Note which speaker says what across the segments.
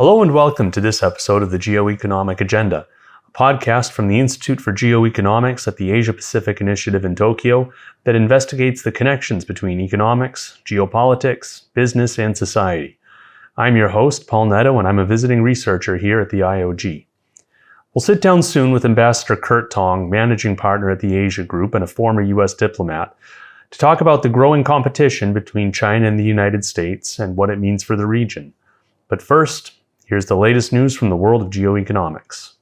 Speaker 1: Hello and welcome to this episode of the Geoeconomic Agenda, a podcast from the Institute for Geoeconomics at the Asia-Pacific Initiative in Tokyo that investigates the connections between economics, geopolitics, business, and society. I'm your host, Paul Nadeau, and I'm a visiting researcher here at the IOG. We'll sit down soon with Ambassador Tong, managing partner at the Asia Group and a former U.S. diplomat, to talk about the growing competition between China and the United States and what it means for the region. But first, here's the latest news from the world of geoeconomics.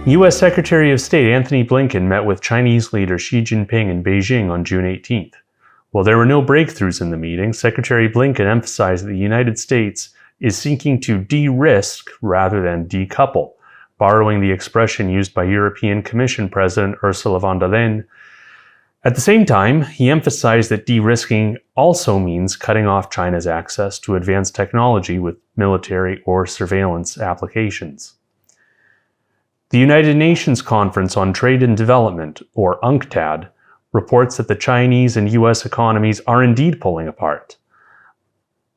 Speaker 1: U.S. Secretary of State Antony Blinken met with Chinese leader Xi Jinping in Beijing on June 18th. While there were no breakthroughs in the meeting, Secretary Blinken emphasized that the United States is seeking to de-risk rather than decouple, borrowing the expression used by European Commission President Ursula von der Leyen. At the same time, he emphasized that de-risking also means cutting off China's access to advanced technology with military or surveillance applications. The United Nations Conference on Trade and Development, or UNCTAD, reports that the Chinese and U.S. economies are indeed pulling apart.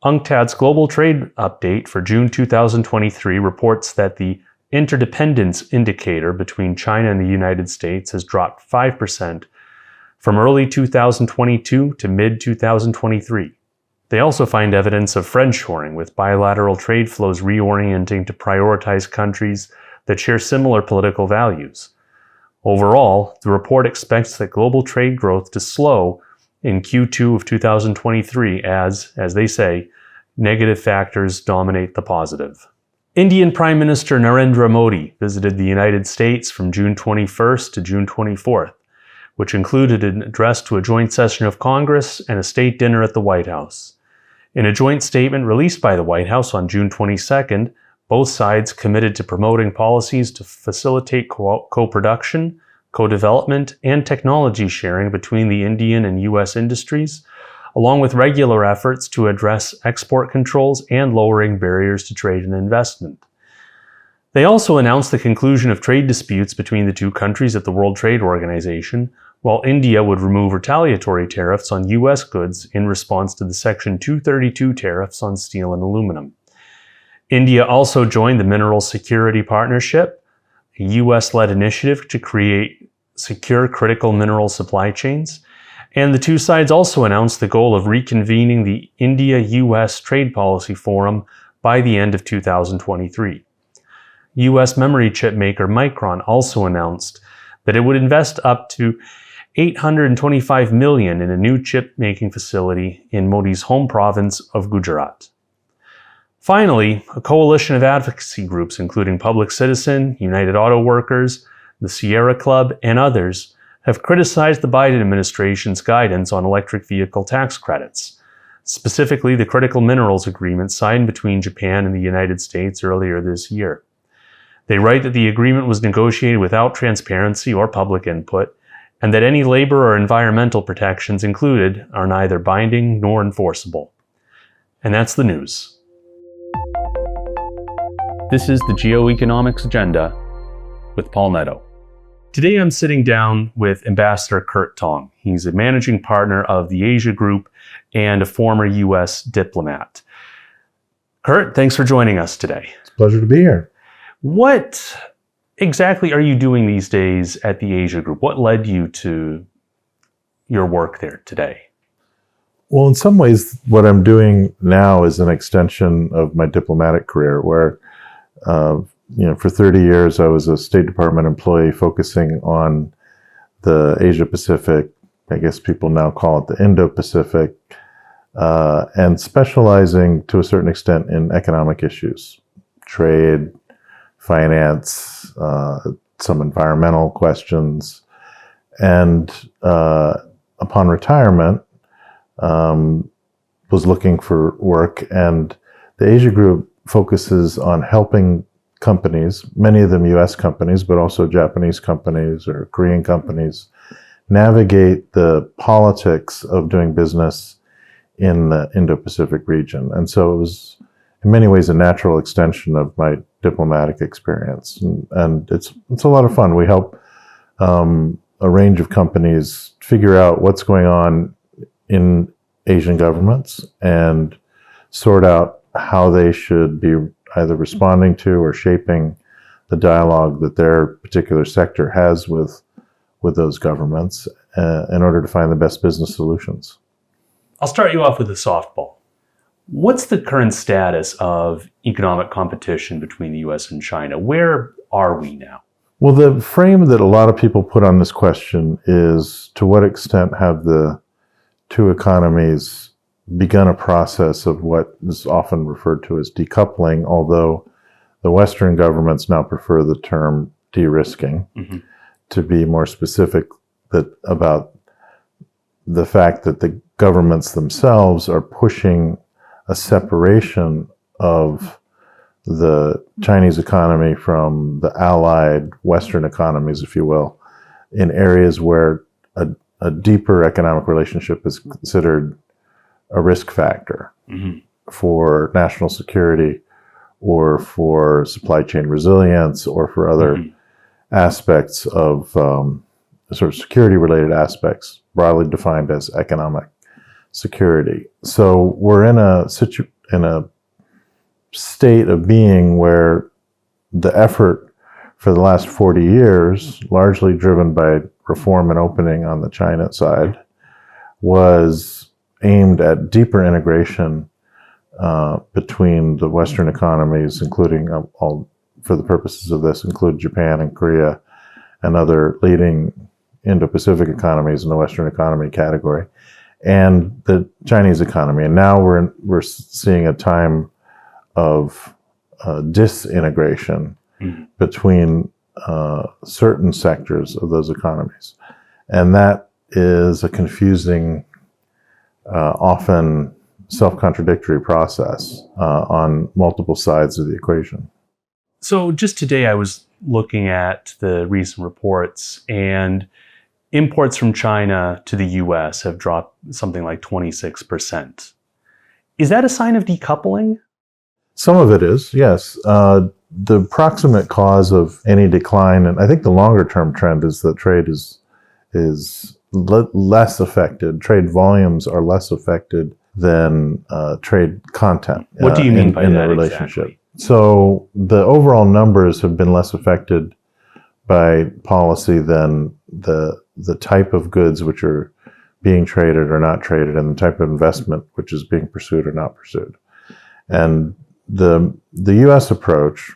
Speaker 1: UNCTAD's Global Trade Update for June 2023 reports that the interdependence indicator between China and the United States has dropped 5% from early 2022 to mid-2023. They also find evidence of friendshoring, with bilateral trade flows reorienting to prioritize countries that share similar political values. Overall, the report expects that global trade growth to slow in Q2 of 2023 as they say, negative factors dominate the positive. Indian Prime Minister Narendra Modi visited the United States from June 21st to June 24th. Which included an address to a joint session of Congress and a state dinner at the White House. In a joint statement released by the White House on June 22nd, both sides committed to promoting policies to facilitate co-production, co-development, and technology sharing between the Indian and U.S. industries, along with regular efforts to address export controls and lowering barriers to trade and investment. They also announced the conclusion of trade disputes between the two countries at the World Trade Organization, while India would remove retaliatory tariffs on U.S. goods in response to the Section 232 tariffs on steel and aluminum. India also joined the Mineral Security Partnership, a U.S.-led initiative to create secure critical mineral supply chains, and the two sides also announced the goal of reconvening the India-U.S. Trade Policy Forum by the end of 2023. U.S. memory chip maker Micron also announced that it would invest up to $825 million in a new chip-making facility in Modi's home province of Gujarat. Finally, a coalition of advocacy groups including Public Citizen, United Auto Workers, the Sierra Club, and others have criticized the Biden administration's guidance on electric vehicle tax credits, specifically the critical minerals agreement signed between Japan and the United States earlier this year. They write that the agreement was negotiated without transparency or public input, and that any labor or environmental protections included are neither binding nor enforceable. And that's the news. This is the Geoeconomics Agenda with Paul Nadeau. Today I'm sitting down with Ambassador Tong. He's a managing partner of the Asia Group and a former U.S. diplomat. Kurt, thanks for joining us today.
Speaker 2: It's a pleasure to be here.
Speaker 1: What exactly are you doing these days at the Asia Group? What led you to your work there today?
Speaker 2: Well, in some ways, what I'm doing now is an extension of my diplomatic career, where, for 30 years, I was a State Department employee focusing on the Asia-Pacific, I guess people now call it the Indo-Pacific, and specializing to a certain extent in economic issues, trade, finance, some environmental questions. And upon retirement, was looking for work, and the Asia Group focuses on helping companies, many of them US companies, but also Japanese companies or Korean companies, navigate the politics of doing business in the Indo-Pacific region. And so it was in many ways a natural extension of my diplomatic experience, and it's a lot of fun. We help a range of companies figure out what's going on in Asian governments and sort out how they should be either responding to or shaping the dialogue that their particular sector has with those governments in order to find the best business solutions.
Speaker 1: I'll start you off with a softball. What's the current status of economic competition between the US and China? Where are we now?
Speaker 2: Well, the frame that a lot of people put on this question is, to what extent have the two economies begun a process of what is often referred to as decoupling, although the Western governments now prefer the term derisking, to be more specific about the fact that the governments themselves are pushing a separation of the Chinese economy from the allied Western economies, if you will, in areas where a deeper economic relationship is considered a risk factor for national security or for supply chain resilience or for other aspects of sort of security-related aspects, broadly defined as economic security. So we're in a state of being where the effort for the last 40 years, largely driven by reform and opening on the China side, was aimed at deeper integration between the Western economies, including for the purposes of this, include Japan and Korea and other leading Indo-Pacific economies in the Western economy category, and the Chinese economy. And now we're seeing a time of disintegration between certain sectors of those economies. And that is a confusing, often self-contradictory process on multiple sides of the equation.
Speaker 1: So just today I was looking at the recent reports, and imports from China to the US have dropped something like 26%. Is that a sign of decoupling?
Speaker 2: Some of it is, yes. The proximate cause of any decline, and I think the longer term trend, is that trade is less affected. Trade volumes are less affected than trade content.
Speaker 1: What do you mean by
Speaker 2: in
Speaker 1: that
Speaker 2: the relationship?
Speaker 1: exactly?
Speaker 2: So the overall numbers have been less affected by policy than the type of goods which are being traded or not traded, and the type of investment which is being pursued or not pursued. And the U.S. approach,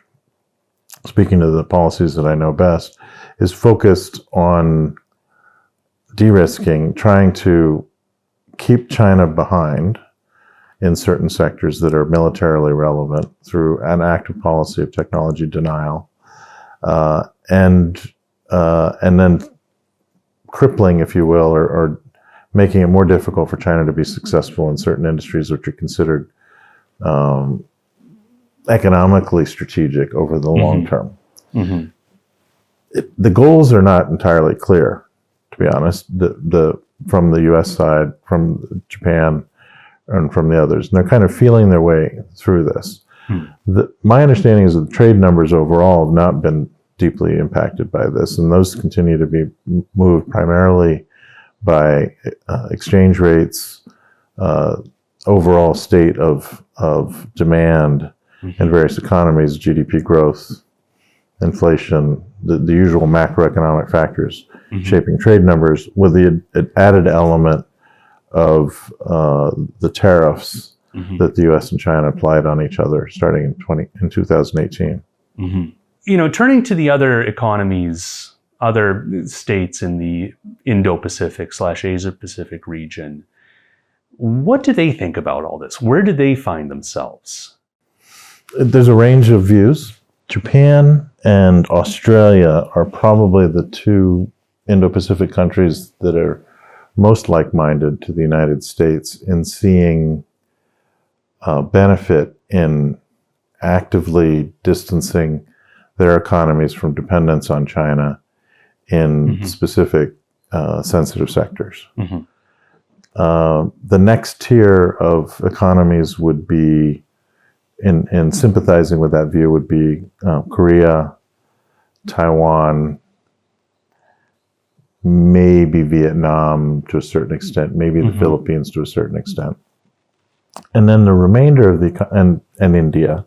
Speaker 2: speaking to the policies that I know best, is focused on de-risking, trying to keep China behind in certain sectors that are militarily relevant through an active policy of technology denial, and then crippling, if you will, or making it more difficult for China to be successful in certain industries which are considered economically strategic over the long term. The goals are not entirely clear, to be honest, from the U.S. side, from Japan, and from the others. And they're kind of feeling their way through this. My understanding is that the trade numbers overall have not been deeply impacted by this, and those continue to be moved primarily by exchange rates, overall state of demand in various economies, GDP growth, inflation, the usual macroeconomic factors shaping trade numbers, with the added element of the tariffs that the U.S. and China applied on each other starting in 2018.
Speaker 1: You know, turning to the other economies, other states in the Indo-Pacific / Asia-Pacific region, what do they think about all this? Where do they find themselves?
Speaker 2: There's a range of views. Japan and Australia are probably the two Indo-Pacific countries that are most like-minded to the United States in seeing benefit in actively distancing their economies from dependence on China in specific sensitive sectors. The next tier of economies would be, in sympathizing with that view, would be Korea, Taiwan, maybe Vietnam to a certain extent, maybe the Philippines to a certain extent. And then the remainder of and India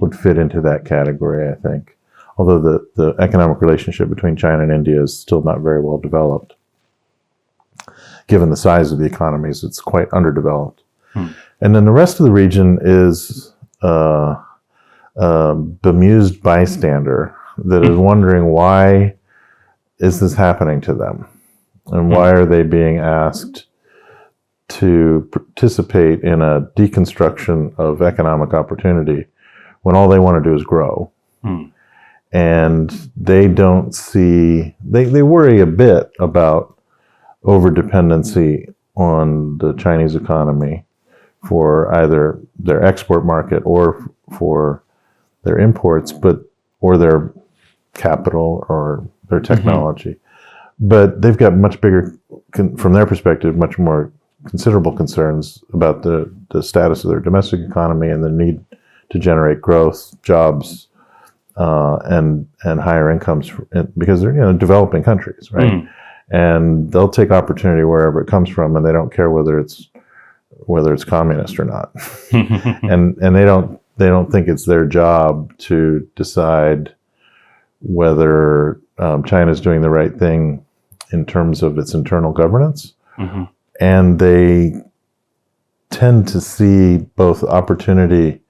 Speaker 2: would fit into that category, I think. Although the economic relationship between China and India is still not very well developed. Given the size of the economies, it's quite underdeveloped. And then the rest of the region is a bemused bystander that is wondering, why is this happening to them? And why are they being asked to participate in a deconstruction of economic opportunity when all they want to do is grow? And they don't see, they worry a bit about over-dependency on the Chinese economy for either their export market or for their imports, or their capital or their technology. But they've got much bigger, from their perspective, much more considerable concerns about the status of their domestic economy and the need to generate growth, jobs, and higher incomes, because they're developing countries, right? And they'll take opportunity wherever it comes from, and they don't care whether it's communist or not. and they don't think it's their job to decide whether China's doing the right thing in terms of its internal governance. And they tend to see both opportunity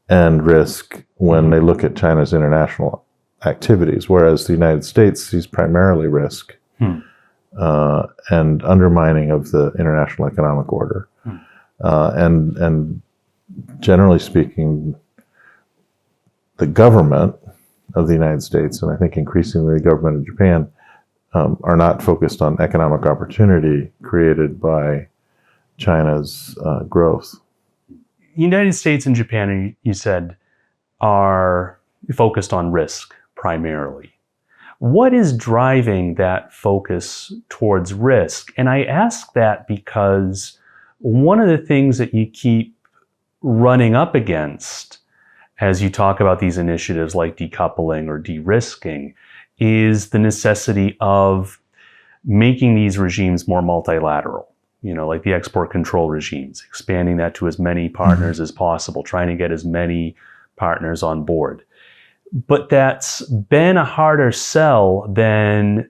Speaker 2: and risk when they look at China's international activities, whereas the United States sees primarily risk and undermining of the international economic order. And generally speaking, the government of the United States, and I think increasingly the government of Japan, are not focused on economic opportunity created by China's growth.
Speaker 1: The United States and Japan, you said, are focused on risk primarily. What is driving that focus towards risk? And I ask that because one of the things that you keep running up against as you talk about these initiatives like decoupling or derisking is the necessity of making these regimes more multilateral. Like the export control regimes, expanding that to as many partners as possible, trying to get as many partners on board. But that's been a harder sell than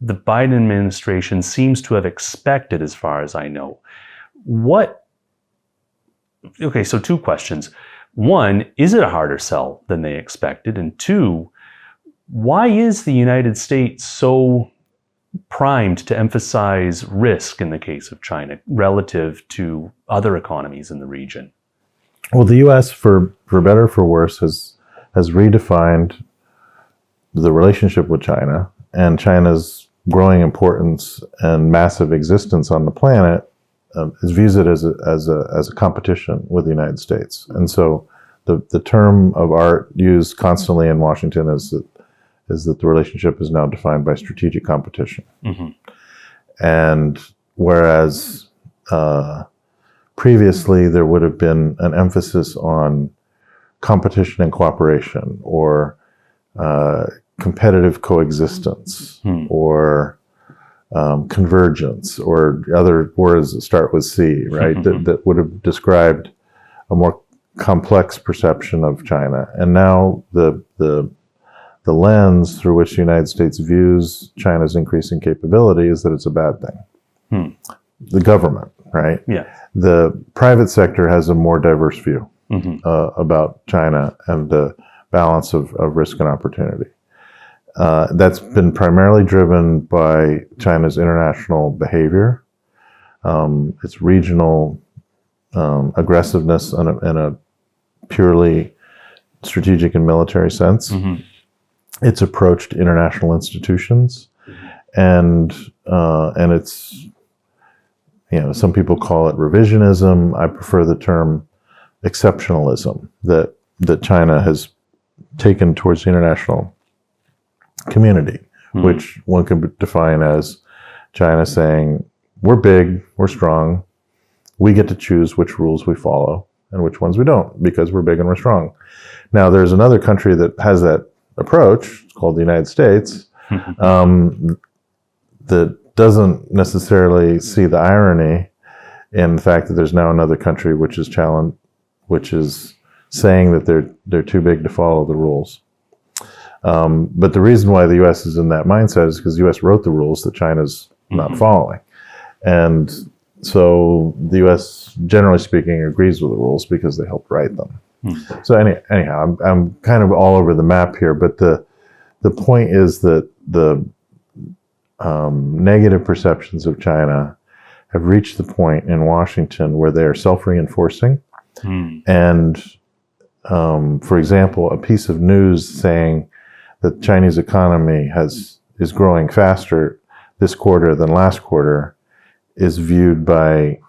Speaker 1: the Biden administration seems to have expected, as far as I know. Okay, so two questions. One, is it a harder sell than they expected? And two, why is the United States so primed to emphasize risk in the case of China relative to other economies in the region?
Speaker 2: Well, the U.S., for better or for worse, has redefined the relationship with China, and China's growing importance and massive existence on the planet views it as a competition with the United States. And so the term of art used constantly in Washington is that the relationship is now defined by strategic competition. And whereas previously there would have been an emphasis on competition and cooperation, or competitive coexistence, or convergence, or other words that start with C, right? that would have described a more complex perception of China. And now the lens through which the United States views China's increasing capability is that it's a bad thing. The government, right?
Speaker 1: Yeah.
Speaker 2: The private sector has a more diverse view about China and the balance of risk and opportunity. That's been primarily driven by China's international behavior, its regional aggressiveness in a purely strategic and military sense. Its approach to international institutions, and it's, some people call it revisionism. I prefer the term exceptionalism that China has taken towards the international community, which one could define as China saying, we're big, we're strong, we get to choose which rules we follow and which ones we don't, because we're big and we're strong. Now, there's another country that has that approach, it's called the United States. that doesn't necessarily see the irony in the fact that there's now another country which is saying that they're too big to follow the rules. But the reason why the U.S. is in that mindset is because the U.S. wrote the rules that China's not following. And so the U.S., generally speaking, agrees with the rules because they helped write them. So anyhow, I'm kind of all over the map here, but the point is that the negative perceptions of China have reached the point in Washington where they are self-reinforcing. And, for example, a piece of news saying that the Chinese economy is growing faster this quarter than last quarter is viewed by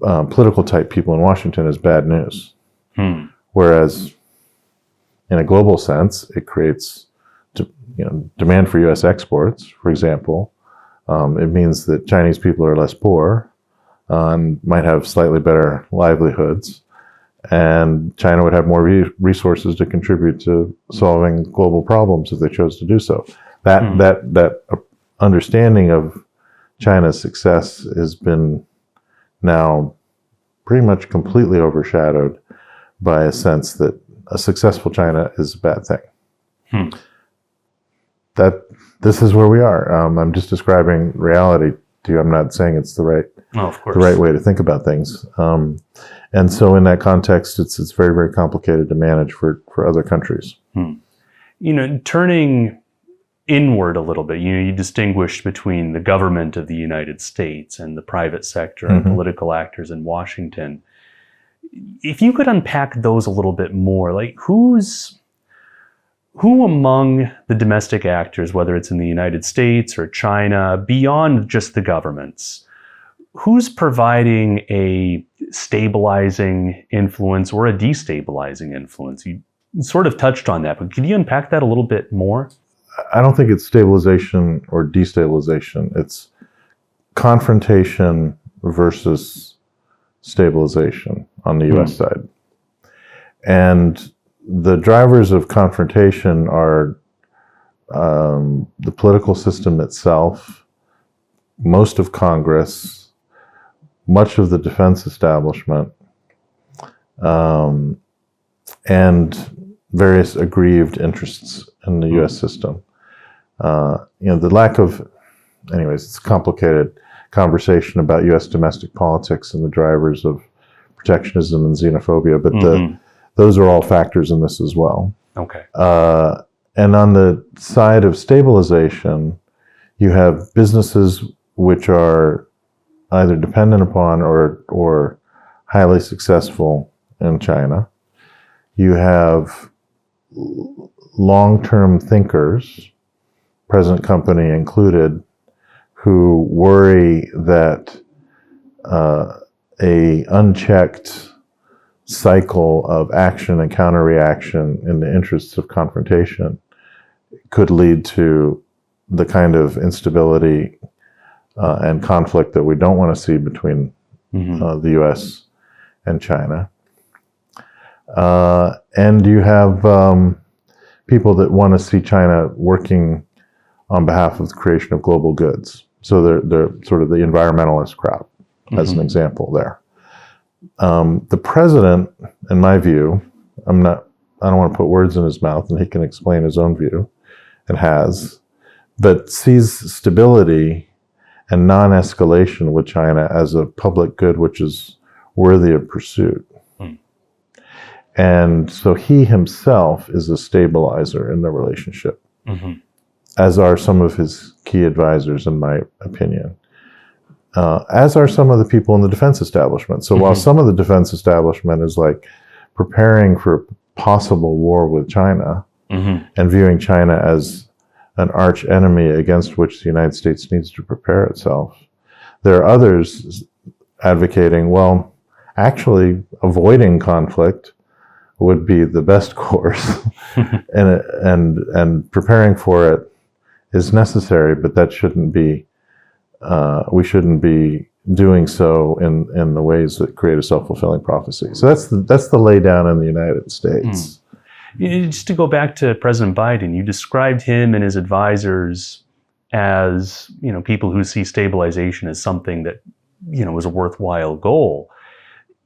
Speaker 2: political type people in Washington as bad news. Whereas in a global sense, it creates demand for U.S. exports, for example. It means that Chinese people are less poor and might have slightly better livelihoods. And China would have more resources to contribute to solving global problems if they chose to do so. That understanding of China's success has been now pretty much completely overshadowed by a sense that a successful China is a bad thing. This is where we are. I'm just describing reality to you. I'm not saying it's the right way to think about things. And so in that context, it's very, very complicated to manage for other countries.
Speaker 1: Turning inward a little bit, you distinguished between the government of the United States and the private sector and political actors in Washington. If you could unpack those a little bit more, like who among the domestic actors, whether it's in the United States or China, beyond just the governments, who's providing a stabilizing influence or a destabilizing influence? You sort of touched on that, but could you unpack that a little bit more?
Speaker 2: I don't think it's stabilization or destabilization. It's confrontation versus stabilization on the U.S. side. And the drivers of confrontation are the political system itself, most of Congress, much of the defense establishment, and various aggrieved interests in the U.S. system. The lack of, anyways, it's a complicated conversation about U.S. domestic politics and the drivers of protectionism and xenophobia, but those are all factors in this as well.
Speaker 1: Okay.
Speaker 2: And on the side of stabilization, you have businesses which are either dependent upon or highly successful in China. You have long-term thinkers, present company included, who worry that a unchecked cycle of action and counter-reaction in the interests of confrontation could lead to the kind of instability and conflict that we don't want to see between the U.S. and China. And you have people that want to see China working on behalf of the creation of global goods. So they're sort of the environmentalist crowd, as an example there. The president, in my view, I don't want to put words in his mouth, and he can explain his own view, and has, but sees stability and non-escalation with China as a public good which is worthy of pursuit. And so he himself is a stabilizer in the relationship, as are some of his key advisors, in my opinion. As are some of the people in the defense establishment. So while some of the defense establishment is like preparing for possible war with China and viewing China as an arch enemy against which the United States needs to prepare itself, there are others advocating, well, actually avoiding conflict would be the best course, and preparing for it is necessary, but that shouldn't be. We shouldn't be doing so in the ways that create a self-fulfilling prophecy. So that's the laydown in the United States.
Speaker 1: Just to go back to President Biden, you described him and his advisors as, people who see stabilization as something that, is a worthwhile goal.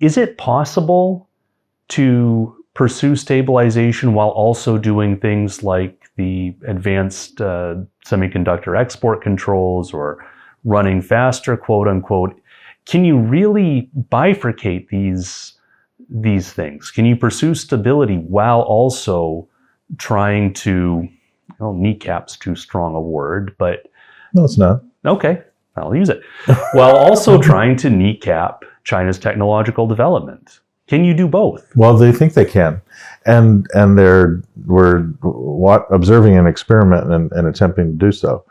Speaker 1: Is it possible to pursue stabilization while also doing things like the advanced semiconductor export controls or running faster, quote unquote? Can you really bifurcate these things? Can you pursue stability while also trying to, kneecap's too strong a word, but...
Speaker 2: No, it's not.
Speaker 1: Okay, I'll use it. While also trying to kneecap China's technological development. Can you do both?
Speaker 2: Well, they think they can. And we're observing an experiment and attempting to do so.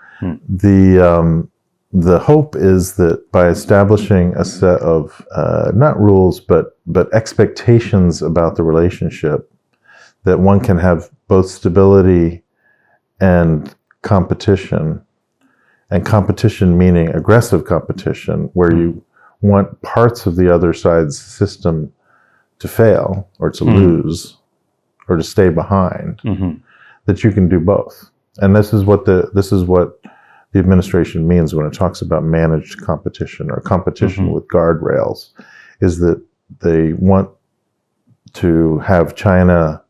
Speaker 2: The hope is that by establishing a set of not rules but expectations about the relationship, that one can have both stability and competition meaning aggressive competition, where you want parts of the other side's system to fail or to lose or to stay behind, that you can do both. And this is what the administration means when it talks about managed competition or competition with guardrails, is that they want to have China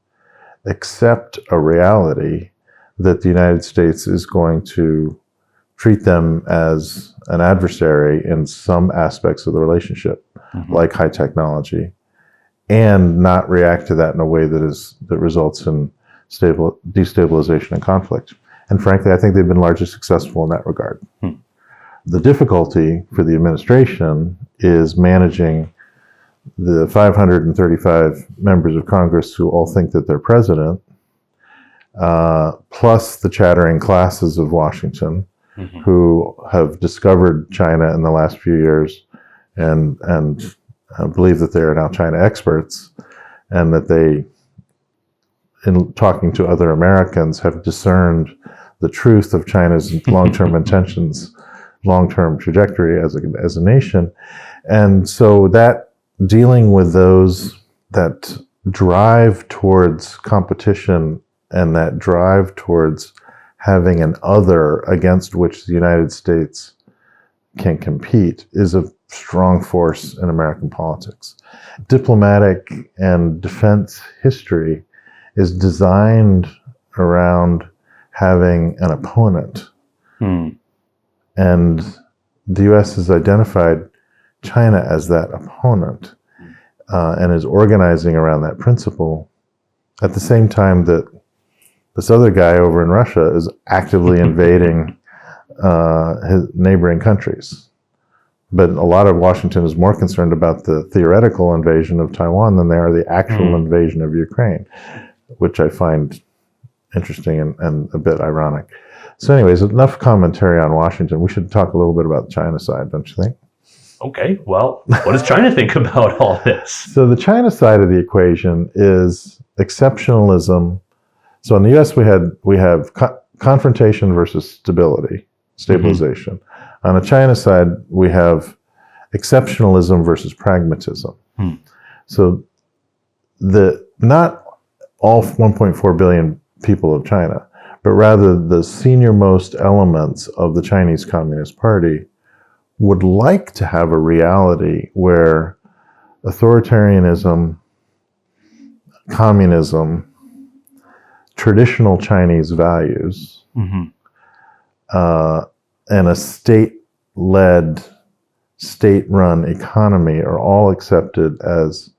Speaker 2: accept a reality that the United States is going to treat them as an adversary in some aspects of the relationship, like high technology, and not react to that in a way that results in destabilization and conflict. And frankly, I think they've been largely successful in that regard. The difficulty for the administration is managing the 535 members of Congress who all think that they're president, plus the chattering classes of Washington, who have discovered China in the last few years and believe that they are now China experts, and that they, in talking to other Americans, have discerned the truth of China's long-term intentions, long-term trajectory as a nation. And so that dealing with those, that drive towards competition and that drive towards having an other against which the United States can compete, is a strong force in American politics. Diplomatic and defense history is designed around having an opponent. And the U.S. has identified China as that opponent and is organizing around that principle at the same time that this other guy over in Russia is actively invading his neighboring countries. But a lot of Washington is more concerned about the theoretical invasion of Taiwan than they are the actual invasion of Ukraine, which I find interesting and a bit ironic. So anyways, enough commentary on Washington. We should talk a little bit about the China side, don't you think? Okay, well, what does China think about all this? So the China side of the equation is exceptionalism. So in the U.S. we have confrontation versus stabilization. On the China side, we have exceptionalism versus pragmatism. So not all 1.4 billion people of China, but rather the senior-most elements of the Chinese Communist Party would like to have a reality where authoritarianism, communism, traditional Chinese values, and a state-led, state-run economy are all accepted as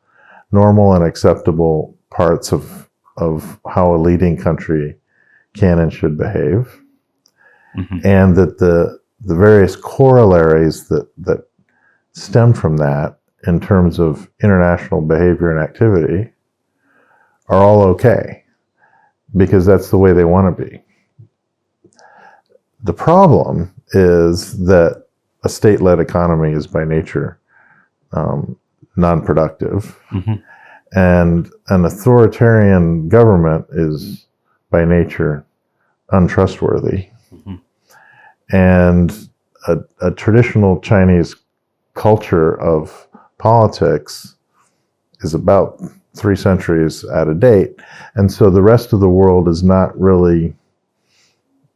Speaker 2: normal and acceptable parts of how a leading country can and should behave, and that the various corollaries that stem from that in terms of international behavior and activity are all okay, because that's the way they want to be. The problem is that a state-led economy is by nature non-productive, and an authoritarian government is by nature untrustworthy. And a traditional Chinese culture of politics is about 3 centuries out of date. And so the rest of the world is not really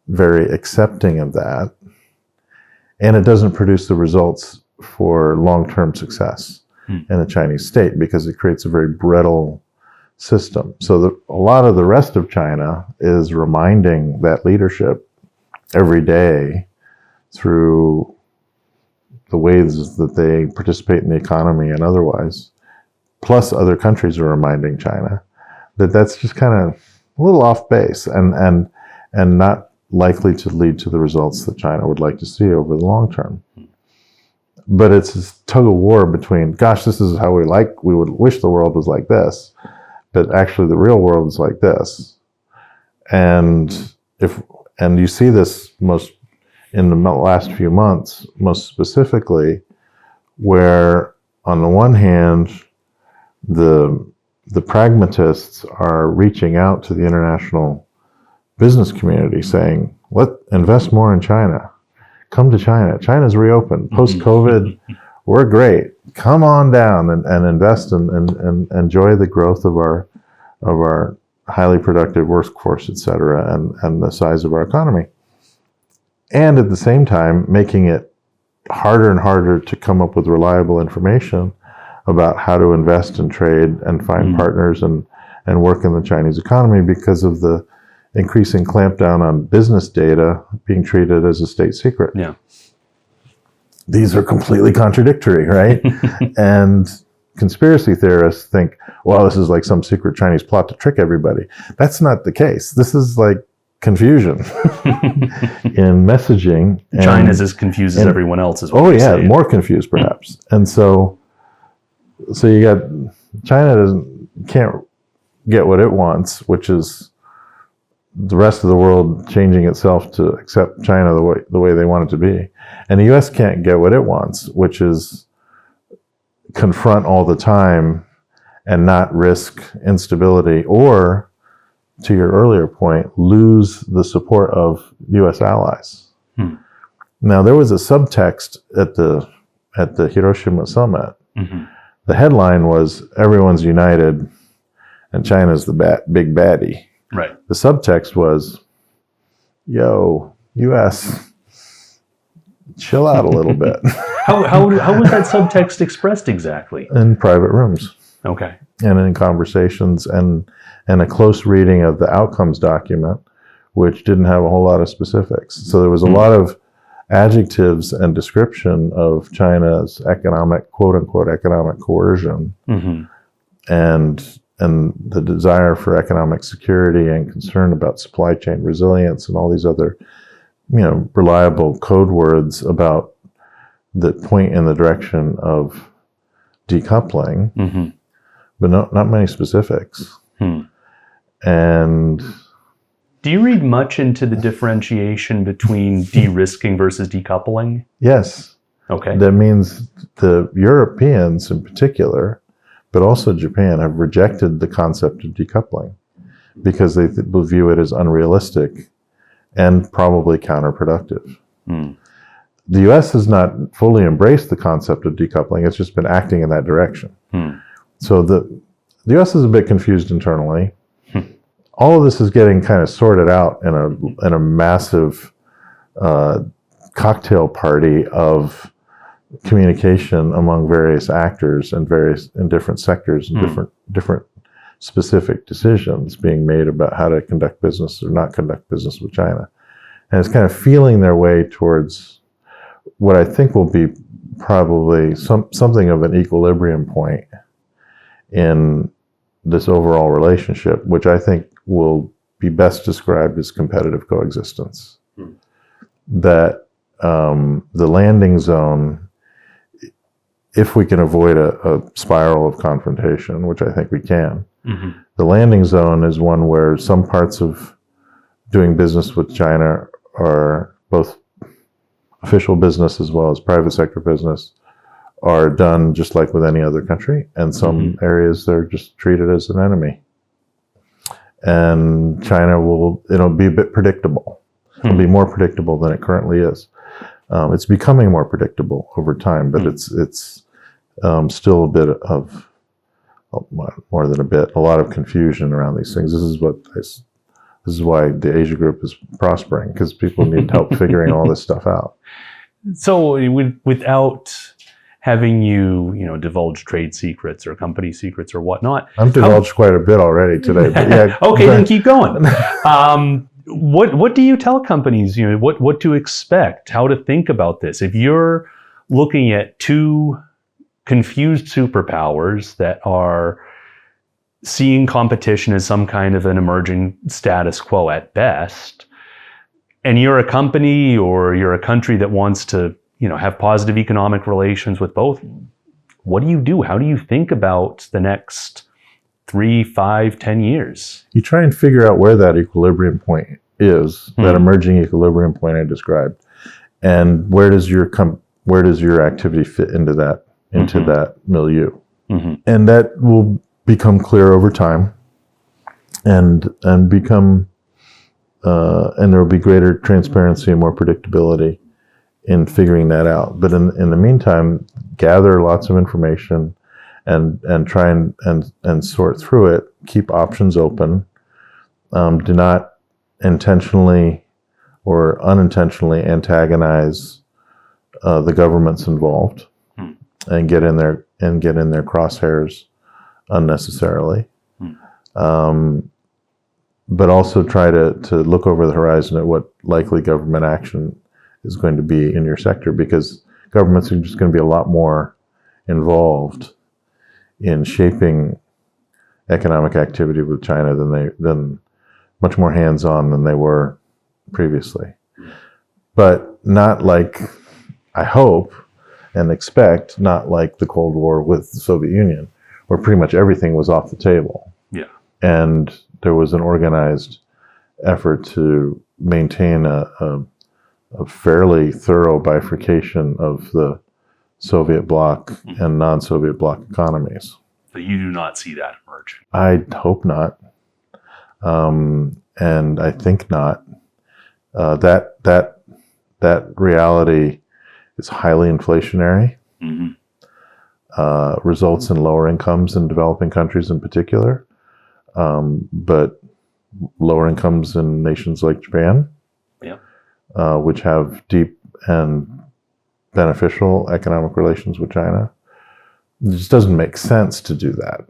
Speaker 2: very accepting of that, and it doesn't produce the results for long-term success in the Chinese state because it creates a very brittle system. So a lot of the rest of China is reminding that leadership every day through the ways that they participate in the economy and otherwise. Plus other countries are reminding China that that's just kind of a little off base and not likely to lead to the results that China would like to see over the long term. But it's this tug of war between, gosh, this is how we would wish the world was like this, but actually the real world is like this. And you see this most in the last few months, most specifically, where on the one hand, the pragmatists are reaching out to the international business community saying, invest more in China. Come to China. China's reopened. Post-COVID, we're great. Come on down and invest and enjoy the growth of our highly productive workforce, et cetera, and the size of our economy. And at the same time, making it harder and harder to come up with reliable information about how to invest and trade and find partners and work in the Chinese economy because of the increasing clampdown on business data being treated as a state secret.
Speaker 1: Yeah.
Speaker 2: These are completely contradictory, right? And conspiracy theorists think, well, this is like some secret Chinese plot to trick everybody. That's not the case. This is like confusion in messaging.
Speaker 1: China's as confused as everyone else is.
Speaker 2: Oh yeah, more confused perhaps. And so you got China can't get what it wants, which is the rest of the world changing itself to accept China the way they want it to be. And the U.S. can't get what it wants, which is confront all the time and not risk instability or, to your earlier point, lose the support of U.S. allies. Now, there was a subtext at the Hiroshima summit. The headline was, everyone's united and China's the big baddie.
Speaker 1: Right.
Speaker 2: The subtext was, yo, U.S., chill out a little bit.
Speaker 1: How was that subtext expressed exactly?
Speaker 2: In private rooms.
Speaker 1: Okay.
Speaker 2: And in conversations and a close reading of the outcomes document, which didn't have a whole lot of specifics. So there was a lot of adjectives and description of China's economic, quote unquote, economic coercion and the desire for economic security and concern about supply chain resilience and all these other, reliable code words about that point in the direction of decoupling, but not many specifics. And
Speaker 1: do you read much into the differentiation between de-risking versus decoupling?
Speaker 2: Yes.
Speaker 1: Okay.
Speaker 2: That means the Europeans in particular, but also Japan, have rejected the concept of decoupling because they view it as unrealistic and probably counterproductive. The U.S. has not fully embraced the concept of decoupling. It's just been acting in that direction. So the U.S. is a bit confused internally. All of this is getting kind of sorted out in a massive cocktail party of communication among various actors and in different sectors and different specific decisions being made about how to conduct business or not conduct business with China. And it's kind of feeling their way towards what I think will be probably something of an equilibrium point in this overall relationship, which I think will be best described as competitive coexistence. That the landing zone, if we can avoid a spiral of confrontation, which I think we can, the landing zone is one where some parts of doing business with China are both official business as well as private sector business are done just like with any other country, and some areas they're just treated as an enemy. And China it'll be a bit predictable. It'll be more predictable than it currently is. It's becoming more predictable over time, but it's still a bit of, more than a bit, a lot of confusion around these things. This is what This is why the Asia group is prospering, because people need help figuring all this stuff out.
Speaker 1: So without having divulge trade secrets or company secrets or whatnot.
Speaker 2: I've divulged quite a bit already today. But yeah,
Speaker 1: okay, then keep going. What do you tell companies, what to expect, how to think about this? If you're looking at two confused superpowers that are seeing competition as some kind of an emerging status quo at best, and you're a company or you're a country that wants to, have positive economic relations with both, what do you do? How do you think about the next 3, 5, 10 years?
Speaker 2: You try and figure out where that equilibrium point is, that emerging equilibrium point I described, and where does your activity fit into that milieu, and that will become clear over time, and become and there will be greater transparency and more predictability in figuring that out. But in the meantime, gather lots of information and try and sort through it. Keep options open. Do not intentionally or unintentionally antagonize the governments involved and get in their crosshairs unnecessarily. But also try to look over the horizon at what likely government action is going to be in your sector, because governments are just going to be a lot more involved in shaping economic activity with China than much more hands-on than they were previously. But not like, I hope and expect, not like the Cold War with the Soviet Union, where pretty much everything was off the table.
Speaker 1: Yeah.
Speaker 2: And there was an organized effort to maintain a fairly thorough bifurcation of the Soviet bloc and non-Soviet bloc economies.
Speaker 1: But you do not see that emerging.
Speaker 2: I hope not, and I think not. That reality is highly inflationary. Results in lower incomes in developing countries in particular, but lower incomes in nations like Japan, which have deep and beneficial economic relations with China. It just doesn't make sense to do that,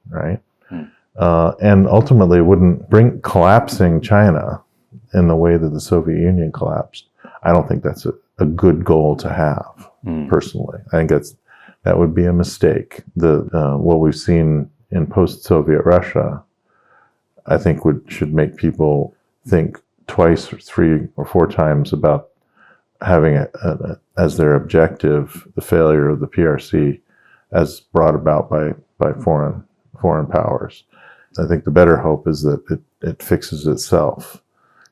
Speaker 2: right? And ultimately wouldn't bring collapsing China in the way that the Soviet Union collapsed. I don't think that's a good goal to have, personally. I think that would be a mistake. What we've seen in post-Soviet Russia, I think should make people think twice or 3 or 4 times about having as their objective the failure of the PRC as brought about by foreign powers. I think the better hope is that it fixes itself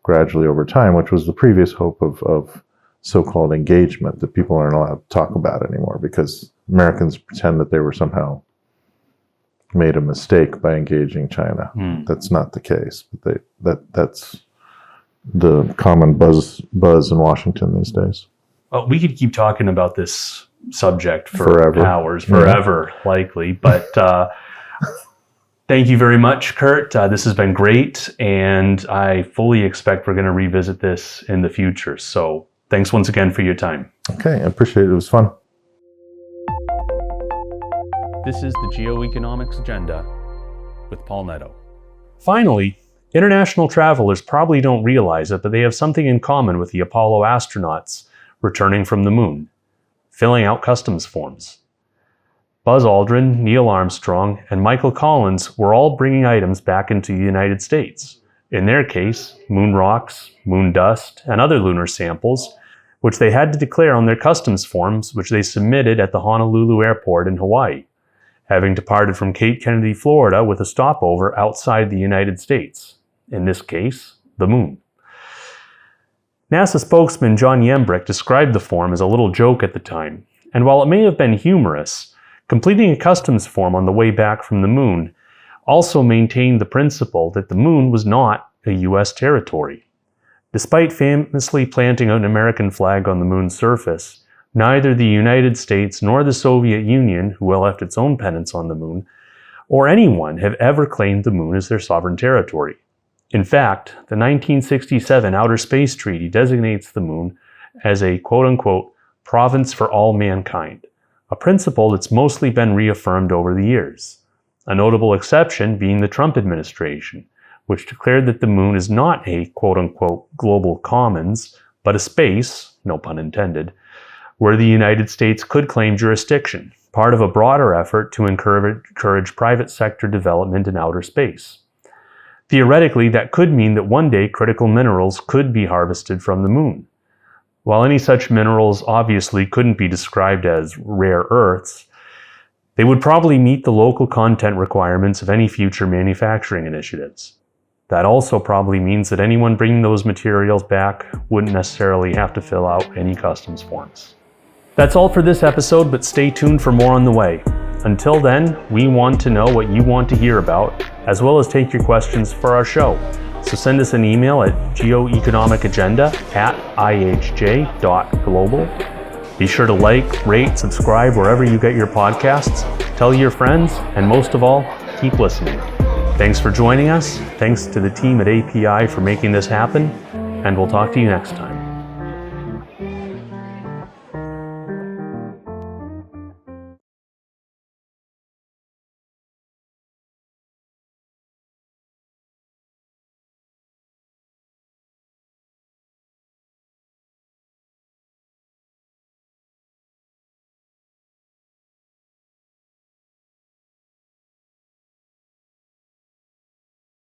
Speaker 2: gradually over time, which was the previous hope of so-called engagement, that people aren't allowed to talk about anymore because Americans pretend that they were somehow made a mistake by engaging China. That's not the case, but that's the common buzz in Washington these days.
Speaker 1: Well, we could keep talking about this subject for hours, forever, likely. But thank you very much, Kurt. This has been great, and I fully expect we're going to revisit this in the future. So thanks once again for your time.
Speaker 2: Okay, I appreciate it. It was fun.
Speaker 1: This is the Geoeconomics Agenda with Paul Nadeau. Finally, international travelers probably don't realize it, but they have something in common with the Apollo astronauts returning from the moon: filling out customs forms. Buzz Aldrin, Neil Armstrong, and Michael Collins were all bringing items back into the United States. In their case, moon rocks, moon dust, and other lunar samples, which they had to declare on their customs forms, which they submitted at the Honolulu airport in Hawaii, having departed from Cape Kennedy, Florida, with a stopover outside the United States, in this case, the moon. NASA spokesman John Yembrick described the form as a little joke at the time, and while it may have been humorous, completing a customs form on the way back from the moon also maintained the principle that the moon was not a U.S. territory. Despite famously planting an American flag on the moon's surface, neither the United States nor the Soviet Union, who left its own pennants on the moon, or anyone have ever claimed the moon as their sovereign territory. In fact, the 1967 Outer Space Treaty designates the moon as a quote-unquote province for all mankind, a principle that's mostly been reaffirmed over the years. A notable exception being the Trump administration, which declared that the moon is not a quote-unquote global commons, but a space, no pun intended, where the United States could claim jurisdiction, part of a broader effort to encourage private sector development in outer space. Theoretically, that could mean that one day critical minerals could be harvested from the moon. While any such minerals obviously couldn't be described as rare earths, they would probably meet the local content requirements of any future manufacturing initiatives. That also probably means that anyone bringing those materials back wouldn't necessarily have to fill out any customs forms. That's all for this episode, but stay tuned for more on the way. Until then, we want to know what you want to hear about, as well as take your questions for our show. So send us an email at geoeconomicagenda@ihj.global. Be sure to like, rate, subscribe wherever you get your podcasts. Tell your friends, and most of all, keep listening. Thanks for joining us. Thanks to the team at API for making this happen, and we'll talk to you next time.